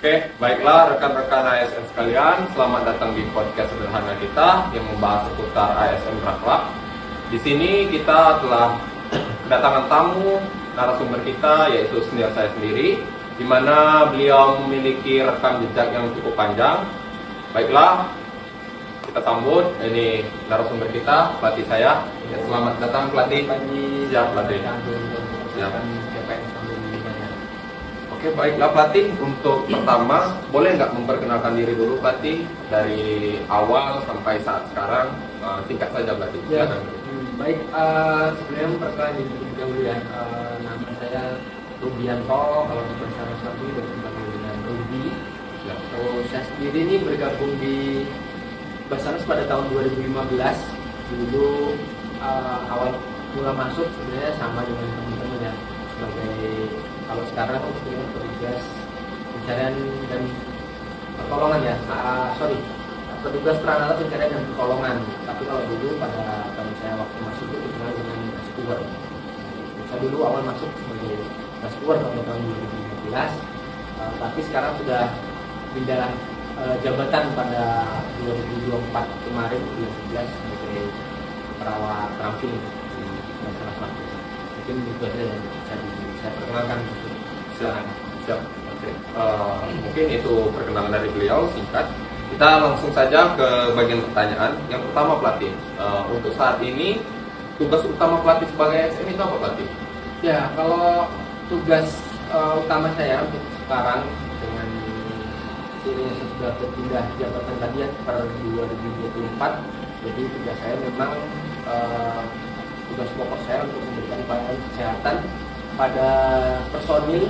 Oke, baiklah rekan-rekan ASN sekalian, selamat datang di podcast sederhana kita yang membahas seputar ASN berakhlak. Di sini kita telah kedatangan tamu narasumber kita, yaitu senior saya sendiri, di mana beliau memiliki rekam jejak yang cukup panjang. Baiklah, kita sambut ini narasumber kita, pelatih saya. Ya, selamat datang pelatih. Siap pelatih. Siap. Oke, baiklah pelatih. Untuk pertama, boleh nggak memperkenalkan diri dulu pelatih dari awal sampai saat sekarang? Singkat saja pelatih. Ya, baik. Sebelumnya memperkenalkan diri terlebih dahulu ya. Nama saya Rubianto, kalau di bahasa Arab Saudi berkembang dengan Rubi. Ya. Terus saya sendiri ini bergabung di Basarnas pada tahun 2015. Dulu awal mula masuk sebenarnya sama dengan teman-teman ya, sebagai kalau sekarang sebenarnya petugas pencarian dan pertolongan ya, petugas peralatan pencarian dan pertolongan. Tapi kalau dulu pada tahun saya waktu masuk itu dikenal dengan rescuer. Saya dulu awal masuk sebagai rescuer pada tahun 2015, tapi sekarang sudah pindah jabatan pada 2024 kemarin 2011 sebagai perawat terampil di masalah waktu. Mungkin itu aja yang bisa saya perkenalkan sekarang. Siap. Oke. Mungkin itu perkenalan dari beliau singkat. Kita langsung saja ke bagian pertanyaan. Yang pertama pelatih, untuk saat ini tugas utama pelatih sebagai ASN itu apa pelatih? Ya, kalau tugas utama saya untuk sekarang dengan seiringnya saya sudah berpindah jabatan tadi ya per 2024, jadi tugas saya memang tugas pokok saya untuk memberikan pelayanan kesehatan pada personil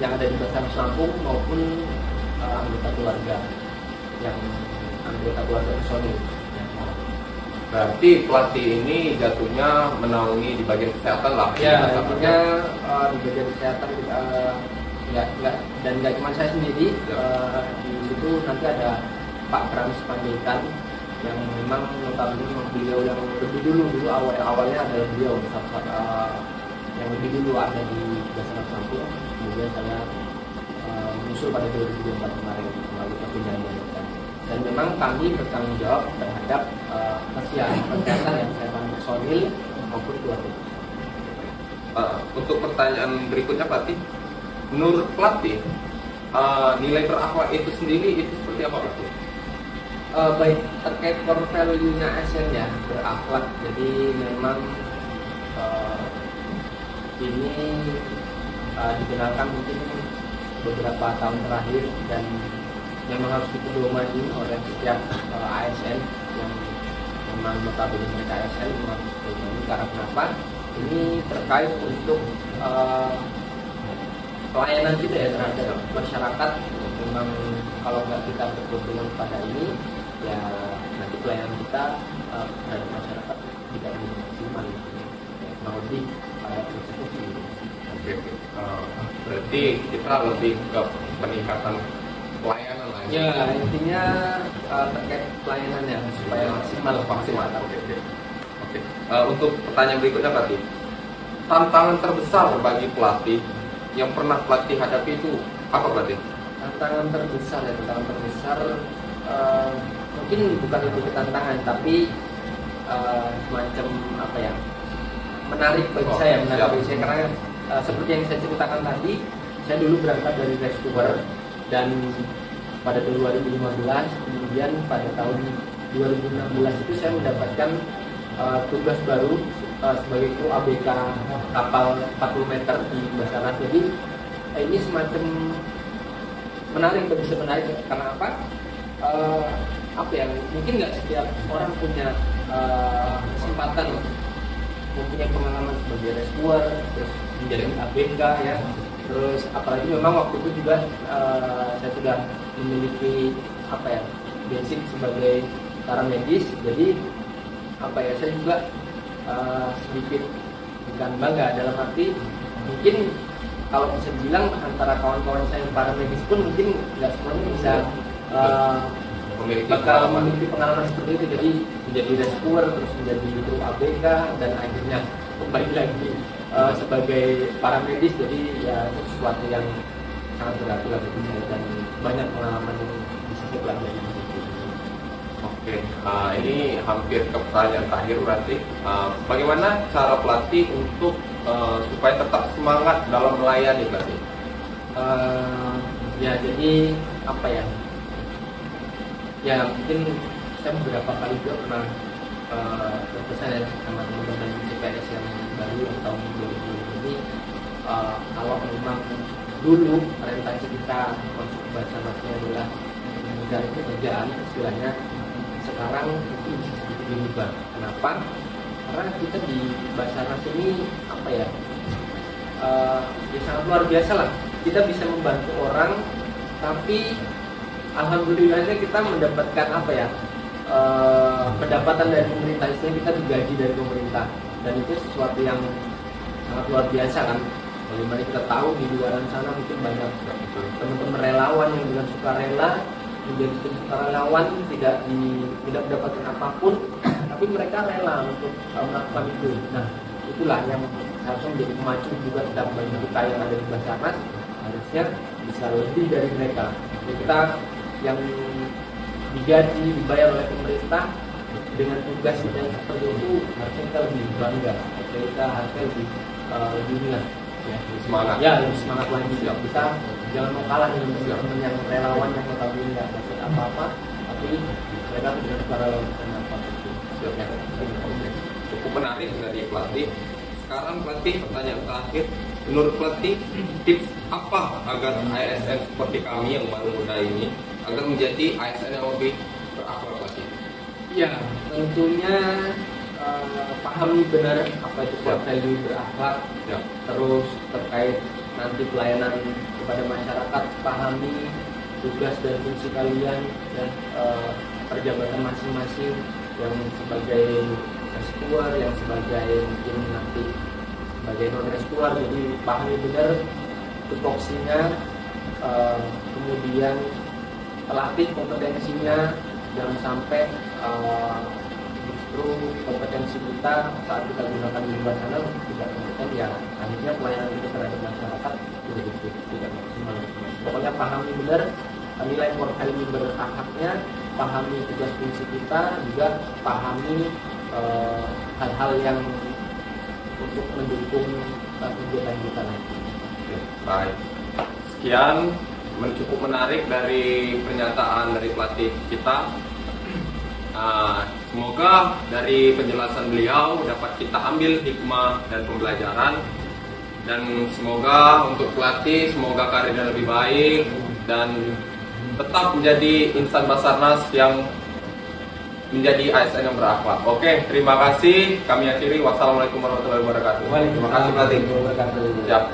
yang ada di Basarnas Lampung maupun anggota keluarga personil. Berarti pelatih ini jatuhnya menaungi di bagian kesehatan lah. Ya, artinya di bagian kesehatan nggak cuma saya sendiri. Di situ nanti ada Pak Frans Panjaitan yang memang notabene beliau yang lebih dulu awalnya adalah beliau saat yang lebih dulu ada di Basarnas Lampung. Kemudian saya menyusul pada 2024 kemarin melalui perpindahan jabatan. Dan memang kami bertanggung jawab terhadap kesehatan yang kesehatan personil maupun keluarga. Untuk pertanyaan berikutnya pelatih, menurut pelatih nilai berakhlak itu sendiri itu seperti apa pelatih? Baik, terkait core value-nya ASN ya, berakhlak. Jadi memang ini dikenalkan mungkin beberapa tahun terakhir dan memang harus dipedomani oleh setiap ASN yang memang notabene mereka ASN memang dipedomani. Karena kenapa? Ini terkait untuk pelayanan kita ya terhadap masyarakat. Memang kalau nggak kita berpedoman pada ini, ya nanti pelayanan kita terhadap masyarakat tidak maksimal. Kurang lebih seperti itu. Oke. Berarti kita lebih ke peningkatan pelayanan lah. Ya, intinya terkait pelayanannya supaya maksimal. Oke. Untuk pertanyaan berikutnya pelatih, tantangan terbesar bagi pelatih yang pernah pelatih hadapi itu apa pelatih? Tantangan terbesar mungkin bukan lebih ke tantangan, tapi semacam apa ya, menarik bagi saya karena seperti yang saya ceritakan tadi, saya dulu berangkat dari rescuer dan pada 2015, kemudian pada tahun 2016 itu saya mendapatkan tugas baru sebagai kru ABK kapal 40 meter di Basarnas. Jadi ini semacam menarik karena apa? Mungkin nggak setiap orang punya kesempatan mempunyai pengalaman sebagai rescuer, terus menjadi ABK ya. Terus apalagi memang waktu itu juga saya sudah memiliki basic sebagai paramedis. Jadi saya juga sedikit bukan bangga, dalam arti mungkin kalau bisa dibilang antara kawan-kawan saya yang paramedis pun mungkin nggak semuanya bisa memiliki pengalaman seperti itu. Jadi menjadi rescuer, terus menjadi kru ABK, dan akhirnya kembali lagi sebagai paramedis. Jadi ya itu sesuatu yang sangat berarti lah bagi saya dan banyak pengalaman yang bisa saya pelajari di situ. Oke, ini hampir ke pertanyaan terakhir berarti. Bagaimana cara pelatih untuk supaya tetap semangat dalam melayani pelatih? Ya jadi apa ya? Ya mungkin saya beberapa kali juga pernah berpesan ya sama teman-teman CPNS yang baru yang tahun 2020 ini, kalau memang dulu orientasi kita masuk Basarnasnya adalah mencari pekerjaan istilahnya, sekarang itu bisa sedikit berubah. Kenapa? Karena kita di Basarnas ini apa ya? Ya sangat luar biasa lah. Kita bisa membantu orang, tapi alhamdulillahnya kita mendapatkan apa ya? Pendapatan dari pemerintah, istilahnya kita digaji dari pemerintah, dan itu sesuatu yang sangat luar biasa kan. Bagaimana kita tahu di luar sana mungkin banyak teman-teman relawan yang dengan sukarela menjadi sukarelawan, tidak mendapatkan apapun, tapi mereka rela untuk melakukan itu. Nah, itulah yang harusnya menjadi pemacu juga dalam bagi kita yang ada di Basarnas, harusnya bisa lebih dari mereka. Jadi kita yang digaji, dibayar oleh pemerintah dengan tugas yang seperti itu, harusnya kita lebih bangga, kita harusnya lebih inilah ya, Semangat. Ya, lebih semangat lagi. Kita jangan mau kalah dengan teman-teman yang relawan yang notabene nggak dapat apa-apa, tapi mereka dengan sukarela bisa dapat itu. Ya. Cukup menarik dari pelatih. Sekarang pelatih, pertanyaan terakhir, menurut pelatih tips apa agar ASN seperti kami yang baru muda ini agar menjadi ASN yang lebih berakhlak pelatih? Ya, tentunya pahami benar apa itu core value berakhlak. Ya. Terus terkait nanti pelayanan kepada masyarakat, pahami tugas dan fungsi kalian dan perjabatan masing-masing, yang sebagai reskuer, yang sebagai mungkin nanti sebagai non reskuer. Jadi pahami benar tupoksinya, kemudian pelatih kompetensinya, jangan sampai justru kompetensi kita saat kita gunakan di luar sana tidak kompeten, ya akhirnya pelayanan kita terhadap masyarakat tidak maksimal. Pokoknya pahami benar nilai core value berakhlaknya, pahami tugas fungsi kita, juga pahami hal-hal yang untuk mendukung kegiatan kita nanti. Oke, baik. Sekian cukup menarik dari pernyataan dari pelatih kita. Semoga dari penjelasan beliau dapat kita ambil hikmah dan pembelajaran, dan semoga untuk pelatih semoga karirnya lebih baik dan tetap menjadi insan Basarnas yang menjadi ASN yang berakhlak. Oke, terima kasih. Kami akhiri. Wassalamualaikum warahmatullahi wabarakatuh. Terima kasih pelatih. Wabarakatuh. Siap.